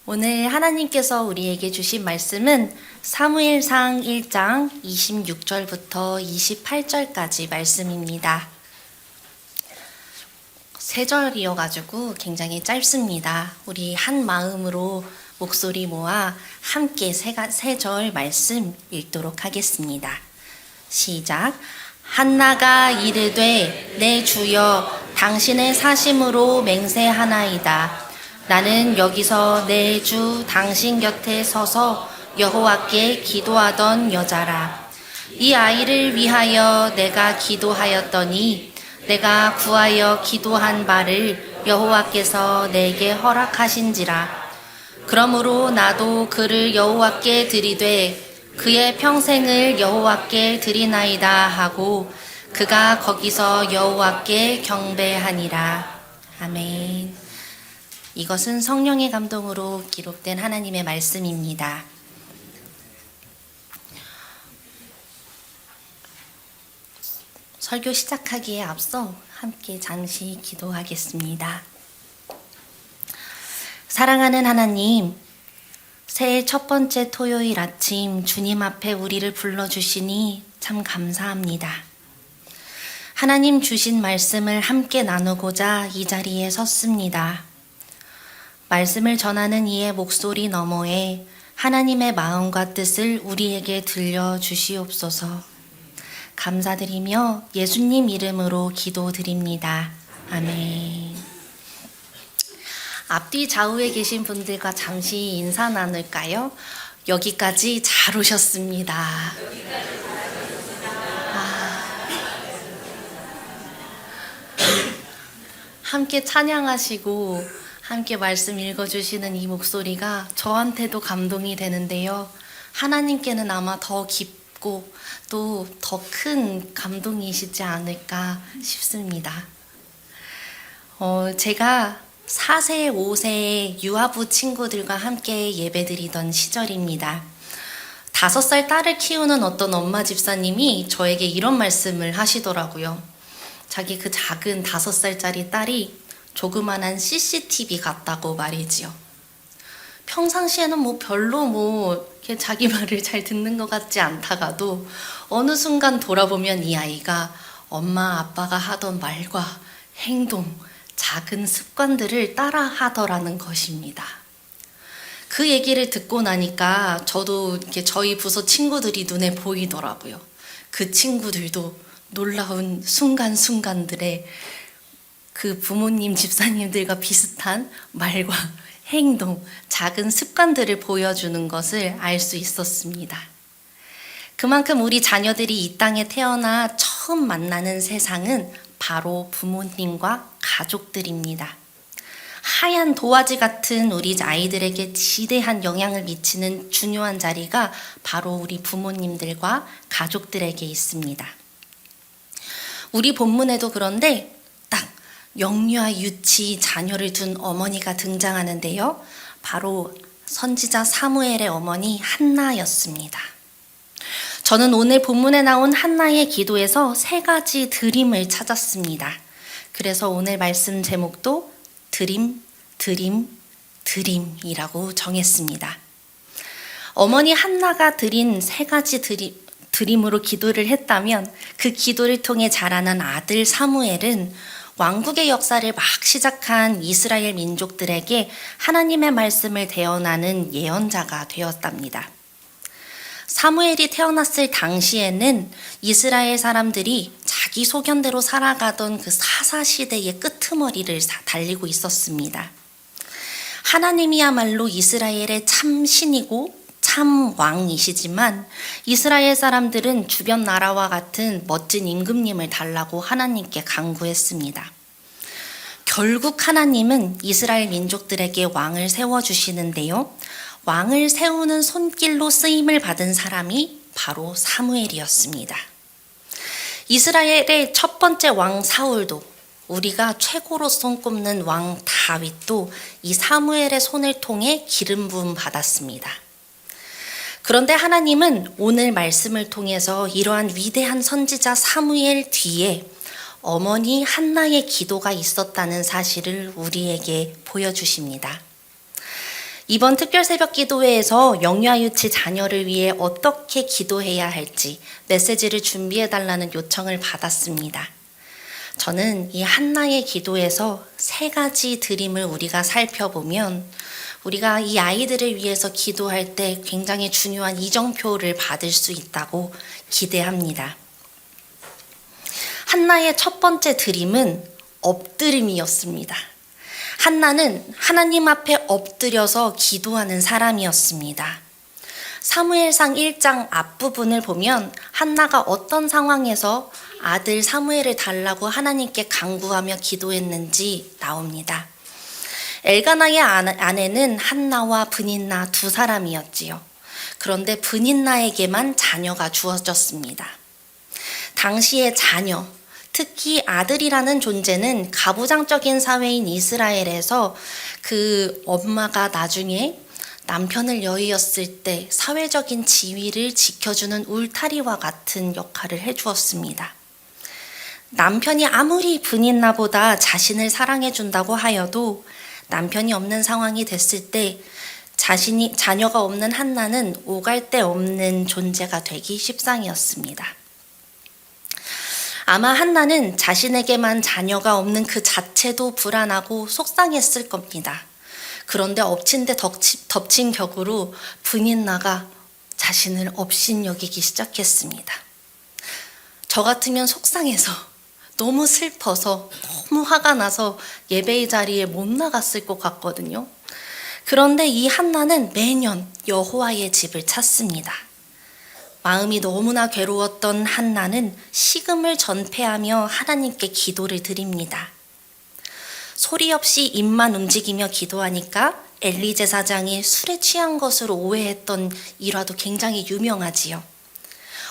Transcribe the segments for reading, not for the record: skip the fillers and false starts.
오늘 하나님께서 우리에게 주신 말씀은 사무엘상 1장 26절부터 28절까지 말씀입니다. 세 절이어가지고 굉장히 짧습니다. 우리 한 마음으로 목소리 모아 함께 세 절 말씀 읽도록 하겠습니다. 시작. 한나가 이르되 내 주여 당신의 사심으로 맹세하나이다. 나는 여기서 내 주 당신 곁에 서서 여호와께 기도하던 여자라. 이 아이를 위하여 내가 기도하였더니 내가 구하여 기도한 바를 여호와께서 내게 허락하신지라. 그러므로 나도 그를 여호와께 드리되 그의 평생을 여호와께 드리나이다 하고 그가 거기서 여호와께 경배하니라. 아멘. 이것은 성령의 감동으로 기록된 하나님의 말씀입니다. 설교 시작하기에 앞서 함께 잠시 기도하겠습니다. 사랑하는 하나님, 새해 첫 번째 토요일 아침 주님 앞에 우리를 불러주시니 참 감사합니다. 하나님 주신 말씀을 함께 나누고자 이 자리에 섰습니다. 말씀을 전하는 이의 목소리 너머에 하나님의 마음과 뜻을 우리에게 들려주시옵소서. 감사드리며 예수님 이름으로 기도드립니다. 아멘. 앞뒤 좌우에 계신 분들과 잠시 인사 나눌까요? 여기까지 잘 오셨습니다. 함께 찬양하시고 함께 말씀 읽어주시는 이 목소리가 저한테도 감동이 되는데요. 하나님께는 아마 더 깊고 또 더 큰 감동이시지 않을까 싶습니다. 제가 4세, 5세의 유아부 친구들과 함께 예배드리던 시절입니다. 5살 딸을 키우는 어떤 엄마 집사님이 저에게 이런 말씀을 하시더라고요. 자기 그 작은 5살짜리 딸이 조그만한 CCTV 같다고 말이지요. 평상시에는 별로 자기 말을 잘 듣는 것 같지 않다가도 어느 순간 돌아보면 이 아이가 엄마 아빠가 하던 말과 행동, 작은 습관들을 따라 하더라는 것입니다. 그 얘기를 듣고 나니까 저도 저희 부서 친구들이 눈에 보이더라고요. 그 친구들도 놀라운 순간순간들에 그 부모님, 집사님들과 비슷한 말과 행동, 작은 습관들을 보여주는 것을 알 수 있었습니다. 그만큼 우리 자녀들이 이 땅에 태어나 처음 만나는 세상은 바로 부모님과 가족들입니다. 하얀 도화지 같은 우리 아이들에게 지대한 영향을 미치는 중요한 자리가 바로 우리 부모님들과 가족들에게 있습니다. 우리 본문에도 그런데 영유아 유치 자녀를 둔 어머니가 등장하는데요. 바로 선지자 사무엘의 어머니 한나였습니다. 저는 오늘 본문에 나온 한나의 기도에서 3가지 드림을 찾았습니다. 그래서 오늘 말씀 제목도 드림이라고 정했습니다. 어머니 한나가 드린 3가지 드림으로 기도를 했다면 그 기도를 통해 자라난 아들 사무엘은 왕국의 역사를 막 시작한 이스라엘 민족들에게 하나님의 말씀을 대언하는 예언자가 되었답니다. 사무엘이 태어났을 당시에는 이스라엘 사람들이 자기 소견대로 살아가던 그 사사시대의 끄트머리를 달리고 있었습니다. 하나님이야말로 이스라엘의 참 신이고 참 왕이시지만 이스라엘 사람들은 주변 나라와 같은 멋진 임금님을 달라고 하나님께 간구했습니다. 결국 하나님은 이스라엘 민족들에게 왕을 세워주시는데요. 왕을 세우는 손길로 쓰임을 받은 사람이 바로 사무엘이었습니다. 이스라엘의 첫 번째 왕 사울도 우리가 최고로 손꼽는 왕 다윗도 이 사무엘의 손을 통해 기름 부음 받았습니다. 그런데 하나님은 오늘 말씀을 통해서 이러한 위대한 선지자 사무엘 뒤에 어머니 한나의 기도가 있었다는 사실을 우리에게 보여주십니다. 이번 특별 새벽 기도회에서 영유아유치 자녀를 위해 어떻게 기도해야 할지 메시지를 준비해달라는 요청을 받았습니다. 저는 이 한나의 기도에서 세 가지 드림을 우리가 살펴보면 우리가 이 아이들을 위해서 기도할 때 굉장히 중요한 이정표를 받을 수 있다고 기대합니다. 한나의 첫 번째 드림은 엎드림이었습니다. 한나는 하나님 앞에 엎드려서 기도하는 사람이었습니다. 사무엘상 1장 앞부분을 보면 한나가 어떤 상황에서 아들 사무엘을 달라고 하나님께 간구하며 기도했는지 나옵니다. 엘가나의 아내는 한나와 브닌나 두 사람이었지요. 그런데 브닌나에게만 자녀가 주어졌습니다. 당시의 자녀, 특히 아들이라는 존재는 가부장적인 사회인 이스라엘에서 그 엄마가 나중에 남편을 여의었을 때 사회적인 지위를 지켜주는 울타리와 같은 역할을 해주었습니다. 남편이 아무리 브닌나보다 자신을 사랑해준다고 하여도 남편이 없는 상황이 됐을 때 자녀가 없는 한나는 오갈 데 없는 존재가 되기 십상이었습니다. 아마 한나는 자신에게만 자녀가 없는 그 자체도 불안하고 속상했을 겁니다. 그런데 엎친 데 덮친 격으로 브닌나가 자신을 업신여기기 시작했습니다. 저 같으면 속상해서 너무 슬퍼서 너무 화가 나서 예배의 자리에 못 나갔을 것 같거든요. 그런데 이 한나는 매년 여호와의 집을 찾습니다. 마음이 너무나 괴로웠던 한나는 식음을 전폐하며 하나님께 기도를 드립니다. 소리 없이 입만 움직이며 기도하니까 엘리 제사장이 술에 취한 것으로 오해했던 일화도 굉장히 유명하지요.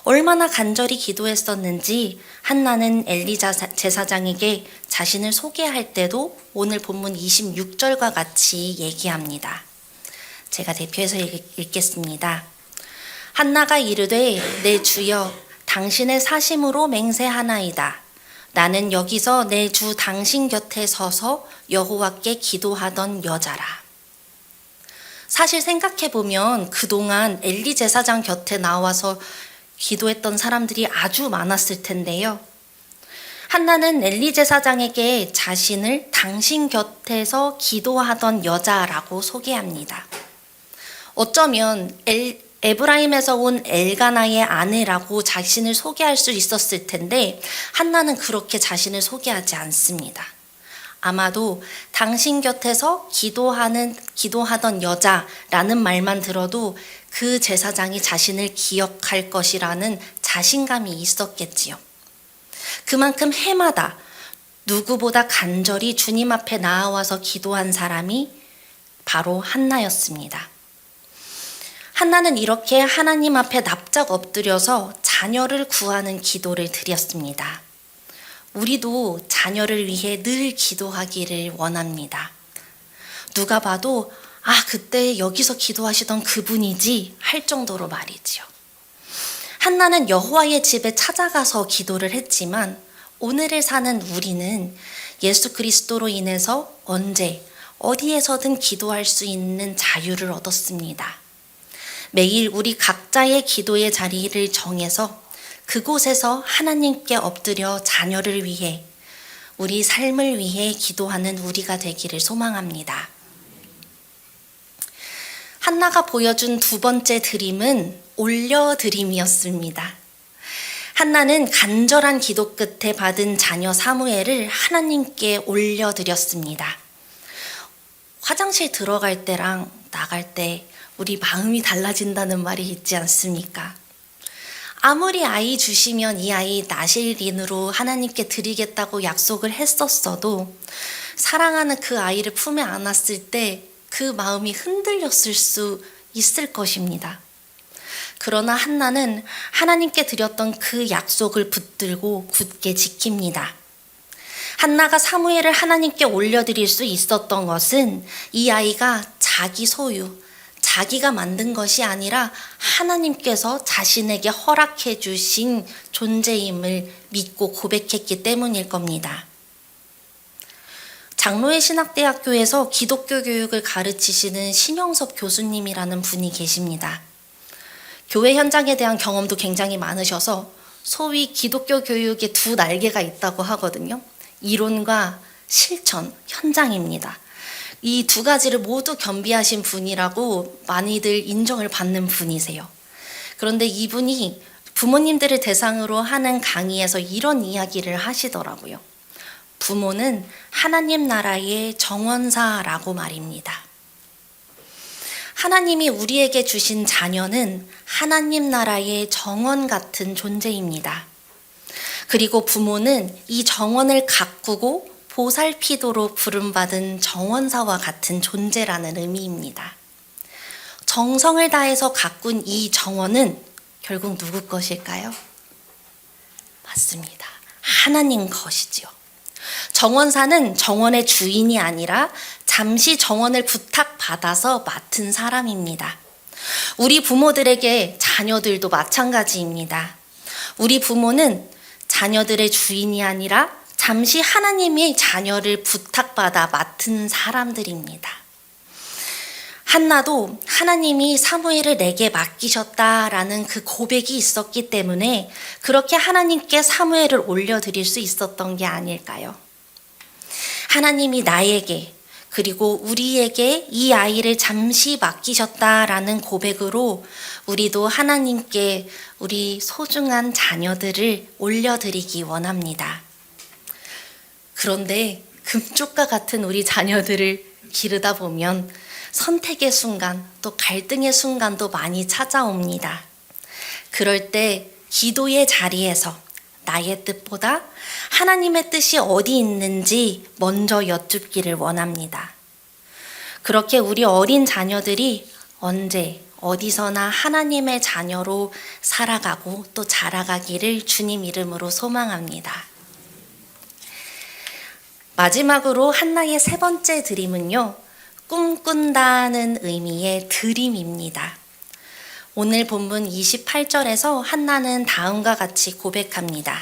얼마나 간절히 기도했었는지 한나는 엘리 제사장에게 자신을 소개할 때도 오늘 본문 26절과 같이 얘기합니다. 제가 대표해서 읽겠습니다. 한나가 이르되 내 주여 당신의 사심으로 맹세하나이다. 나는 여기서 내 주 당신 곁에 서서 여호와께 기도하던 여자라. 사실 생각해보면 그동안 엘리 제사장 곁에 나와서 기도했던 사람들이 아주 많았을 텐데요. 한나는 엘리 제사장에게 자신을 당신 곁에서 기도하던 여자라고 소개합니다. 어쩌면 에브라임에서 온 엘가나의 아내라고 자신을 소개할 수 있었을 텐데 한나는 그렇게 자신을 소개하지 않습니다. 아마도 당신 곁에서 기도하던 여자라는 말만 들어도 그 제사장이 자신을 기억할 것이라는 자신감이 있었겠지요. 그만큼 해마다 누구보다 간절히 주님 앞에 나아와서 기도한 사람이 바로 한나였습니다. 한나는 이렇게 하나님 앞에 납작 엎드려서 자녀를 구하는 기도를 드렸습니다. 우리도 자녀를 위해 늘 기도하기를 원합니다. 누가 봐도 그때 여기서 기도하시던 그분이지 할 정도로 말이지요. 한나는 여호와의 집에 찾아가서 기도를 했지만 오늘을 사는 우리는 예수 그리스도로 인해서 언제 어디에서든 기도할 수 있는 자유를 얻었습니다. 매일 우리 각자의 기도의 자리를 정해서 그곳에서 하나님께 엎드려 자녀를 위해 우리 삶을 위해 기도하는 우리가 되기를 소망합니다. 한나가 보여준 두 번째 드림은 올려드림이었습니다. 한나는 간절한 기도 끝에 받은 자녀 사무엘을 하나님께 올려드렸습니다. 화장실 들어갈 때랑 나갈 때 우리 마음이 달라진다는 말이 있지 않습니까? 아무리 아이 주시면 이 아이 나실인으로 하나님께 드리겠다고 약속을 했었어도 사랑하는 그 아이를 품에 안았을 때 그 마음이 흔들렸을 수 있을 것입니다. 그러나 한나는 하나님께 드렸던 그 약속을 붙들고 굳게 지킵니다. 한나가 사무엘을 하나님께 올려드릴 수 있었던 것은 이 아이가 자기 소유, 자기가 만든 것이 아니라 하나님께서 자신에게 허락해 주신 존재임을 믿고 고백했기 때문일 겁니다. 장로의 신학대학교에서 기독교 교육을 가르치시는 신영섭 교수님이라는 분이 계십니다. 교회 현장에 대한 경험도 굉장히 많으셔서 소위 기독교 교육에 두 날개가 있다고 하거든요. 이론과 실천, 현장입니다. 이 두 가지를 모두 겸비하신 분이라고 많이들 인정을 받는 분이세요. 그런데 이분이 부모님들을 대상으로 하는 강의에서 이런 이야기를 하시더라고요. 부모는 하나님 나라의 정원사라고 말입니다. 하나님이 우리에게 주신 자녀는 하나님 나라의 정원 같은 존재입니다. 그리고 부모는 이 정원을 가꾸고 보살피도록 부름받은 정원사와 같은 존재라는 의미입니다. 정성을 다해서 가꾼 이 정원은 결국 누구 것일까요? 맞습니다. 하나님 것이지요. 정원사는 정원의 주인이 아니라 잠시 정원을 부탁받아서 맡은 사람입니다. 우리 부모들에게 자녀들도 마찬가지입니다. 우리 부모는 자녀들의 주인이 아니라 잠시 하나님의 자녀를 부탁받아 맡은 사람들입니다. 한나도 하나님이 사무엘을 내게 맡기셨다라는 그 고백이 있었기 때문에 그렇게 하나님께 사무엘을 올려드릴 수 있었던 게 아닐까요? 하나님이 나에게 그리고 우리에게 이 아이를 잠시 맡기셨다라는 고백으로 우리도 하나님께 우리 소중한 자녀들을 올려드리기 원합니다. 그런데 금쪽과 같은 우리 자녀들을 기르다 보면 선택의 순간, 또 갈등의 순간도 많이 찾아옵니다. 그럴 때 기도의 자리에서 나의 뜻보다 하나님의 뜻이 어디 있는지 먼저 여쭙기를 원합니다. 그렇게 우리 어린 자녀들이 언제 어디서나 하나님의 자녀로 살아가고 또 자라가기를 주님 이름으로 소망합니다. 마지막으로 한나의 세 번째 드림은요, 꿈꾼다는 의미의 드림입니다. 오늘 본문 28절에서 한나는 다음과 같이 고백합니다.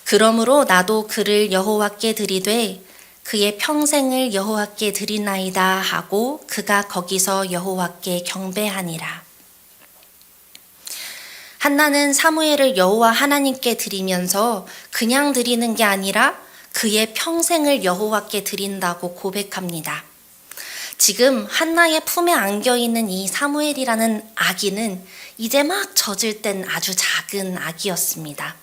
그러므로 나도 그를 여호와께 드리되 그의 평생을 여호와께 드리나이다 하고 그가 거기서 여호와께 경배하니라. 한나는 사무엘을 여호와 하나님께 드리면서 그냥 드리는 게 아니라 그의 평생을 여호와께 드린다고 고백합니다. 지금 한나의 품에 안겨있는 이 사무엘이라는 아기는 이제 막 젖을 땐 아주 작은 아기였습니다.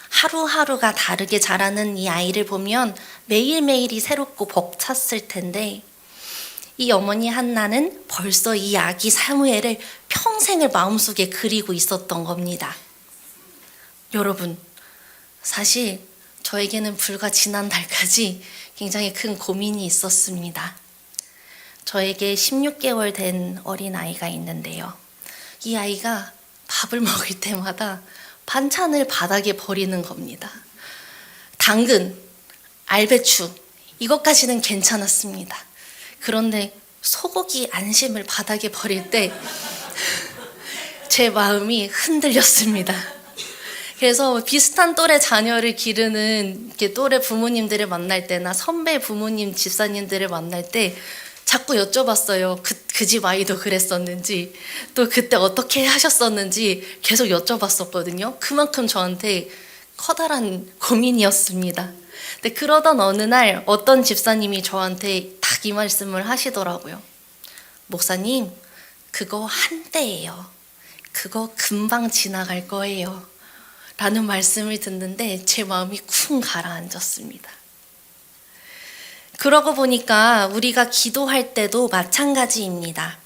하루하루가 다르게 자라는 이 아이를 보면 매일매일이 새롭고 벅찼을 텐데 이 어머니 한나는 벌써 이 아기 사무엘을 평생을 마음속에 그리고 있었던 겁니다. 여러분, 사실 저에게는 불과 지난달까지 굉장히 큰 고민이 있었습니다. 저에게 16개월 된 어린아이가 있는데요. 이 아이가 밥을 먹을 때마다 반찬을 바닥에 버리는 겁니다. 당근, 알배추, 이것까지는 괜찮았습니다. 그런데 소고기 안심을 바닥에 버릴 때 제 마음이 흔들렸습니다. 그래서 비슷한 또래 자녀를 기르는 이렇게 또래 부모님들을 만날 때나 선배 부모님, 집사님들을 만날 때 자꾸 여쭤봤어요. 그 집 아이도 그랬었는지, 또 그때 어떻게 하셨었는지 계속 여쭤봤었거든요. 그만큼 저한테 커다란 고민이었습니다. 근데 그러던 어느 날 어떤 집사님이 저한테 딱 이 말씀을 하시더라고요. 목사님, 그거 한때예요. 그거 금방 지나갈 거예요. 라는 말씀을 듣는데 제 마음이 쿵 가라앉았습니다. 그러고 보니까 우리가 기도할 때도 마찬가지입니다.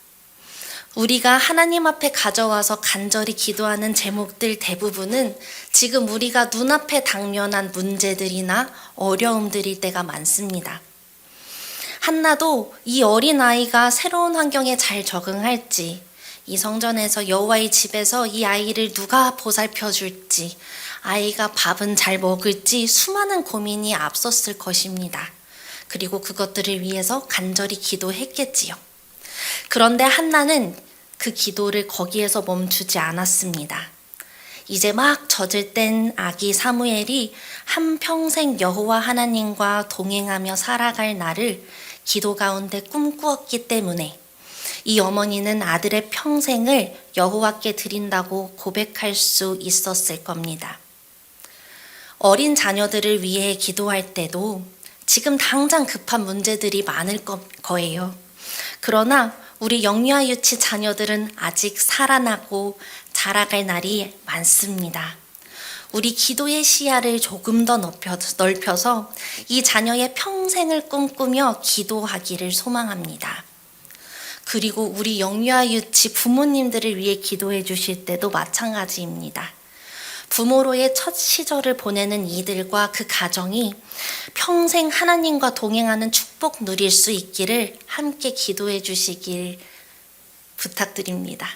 우리가 하나님 앞에 가져와서 간절히 기도하는 제목들 대부분은 지금 우리가 눈앞에 당면한 문제들이나 어려움들일 때가 많습니다. 한나도 이 어린아이가 새로운 환경에 잘 적응할지, 이 성전에서 여호와의 집에서 이 아이를 누가 보살펴 줄지, 아이가 밥은 잘 먹을지 수많은 고민이 앞섰을 것입니다. 그리고 그것들을 위해서 간절히 기도했겠지요. 그런데 한나는 그 기도를 거기에서 멈추지 않았습니다. 이제 막 젖을 땐 아기 사무엘이 한평생 여호와 하나님과 동행하며 살아갈 날을 기도 가운데 꿈꾸었기 때문에 이 어머니는 아들의 평생을 여호와께 드린다고 고백할 수 있었을 겁니다. 어린 자녀들을 위해 기도할 때도 지금 당장 급한 문제들이 많을 거예요. 그러나 우리 영유아 유치 자녀들은 아직 살아나고 자라갈 날이 많습니다. 우리 기도의 시야를 조금 더 넓혀서 이 자녀의 평생을 꿈꾸며 기도하기를 소망합니다. 그리고 우리 영유아 유치 부모님들을 위해 기도해 주실 때도 마찬가지입니다. 부모로의 첫 시절을 보내는 이들과 그 가정이 평생 하나님과 동행하는 축복 누릴 수 있기를 함께 기도해 주시길 부탁드립니다.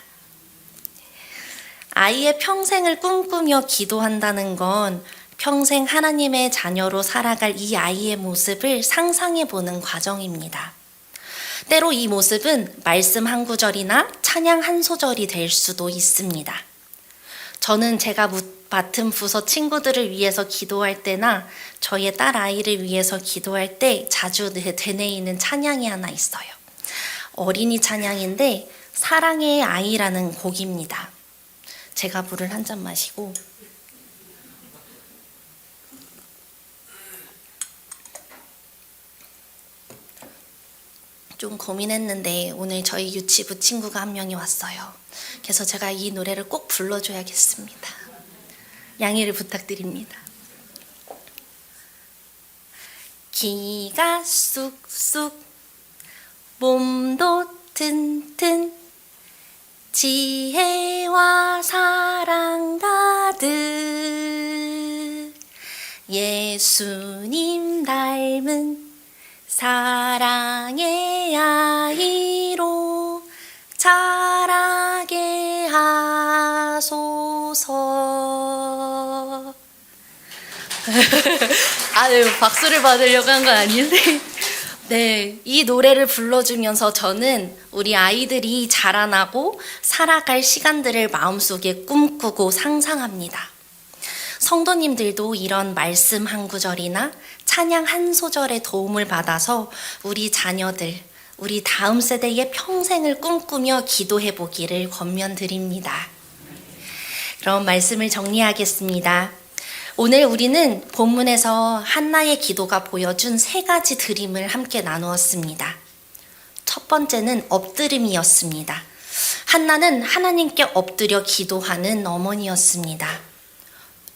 아이의 평생을 꿈꾸며 기도한다는 건 평생 하나님의 자녀로 살아갈 이 아이의 모습을 상상해 보는 과정입니다. 때로 이 모습은 말씀 한 구절이나 찬양 한 소절이 될 수도 있습니다. 저는 제가 맡은 부서 친구들을 위해서 기도할 때나 저의 딸 아이를 위해서 기도할 때 자주 되뇌이는 찬양이 하나 있어요. 어린이 찬양인데 사랑의 아이라는 곡입니다. 제가 물을 한 잔 마시고 좀 고민했는데 오늘 저희 유치부 친구가 한 명이 왔어요. 그래서 제가 이 노래를 꼭 불러줘야겠습니다. 양해를 부탁드립니다. 기가 쑥쑥 몸도 튼튼 지혜와 사랑 가득 예수님 닮은 사랑의 아이로 자라게 하소서. 네, 박수를 받으려고 한 건 아닌데 네, 이 노래를 불러주면서 저는 우리 아이들이 자라나고 살아갈 시간들을 마음속에 꿈꾸고 상상합니다. 성도님들도 이런 말씀 한 구절이나 찬양 한 소절의 도움을 받아서 우리 자녀들, 우리 다음 세대의 평생을 꿈꾸며 기도해 보기를 권면드립니다. 그럼 말씀을 정리하겠습니다. 오늘 우리는 본문에서 한나의 기도가 보여준 3가지 드림을 함께 나누었습니다. 첫 번째는 엎드림이었습니다. 한나는 하나님께 엎드려 기도하는 어머니였습니다.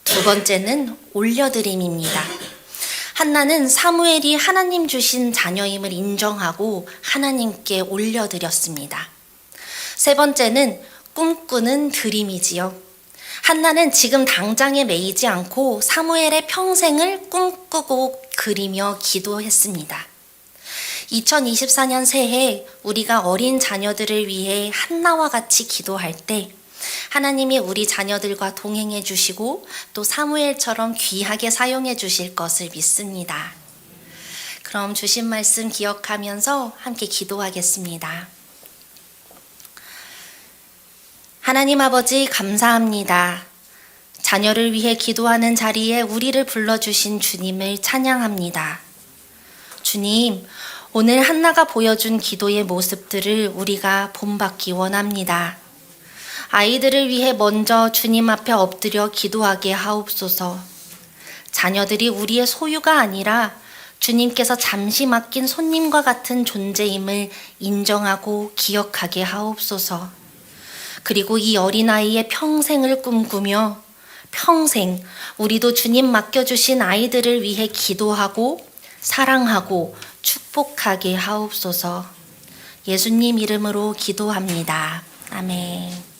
두 번째는 올려드림입니다. 한나는 사무엘이 하나님 주신 자녀임을 인정하고 하나님께 올려드렸습니다. 세 번째는 꿈꾸는 드림이지요. 한나는 지금 당장에 매이지 않고 사무엘의 평생을 꿈꾸고 그리며 기도했습니다. 2024년 새해 우리가 어린 자녀들을 위해 한나와 같이 기도할 때 하나님이 우리 자녀들과 동행해 주시고 또 사무엘처럼 귀하게 사용해 주실 것을 믿습니다. 그럼 주신 말씀 기억하면서 함께 기도하겠습니다. 하나님 아버지 감사합니다. 자녀를 위해 기도하는 자리에 우리를 불러주신 주님을 찬양합니다. 주님, 오늘 한나가 보여준 기도의 모습들을 우리가 본받기 원합니다. 아이들을 위해 먼저 주님 앞에 엎드려 기도하게 하옵소서. 자녀들이 우리의 소유가 아니라 주님께서 잠시 맡긴 손님과 같은 존재임을 인정하고 기억하게 하옵소서. 그리고 이 어린아이의 평생을 꿈꾸며 평생 우리도 주님 맡겨주신 아이들을 위해 기도하고 사랑하고 축복하게 하옵소서. 예수님 이름으로 기도합니다. 아멘.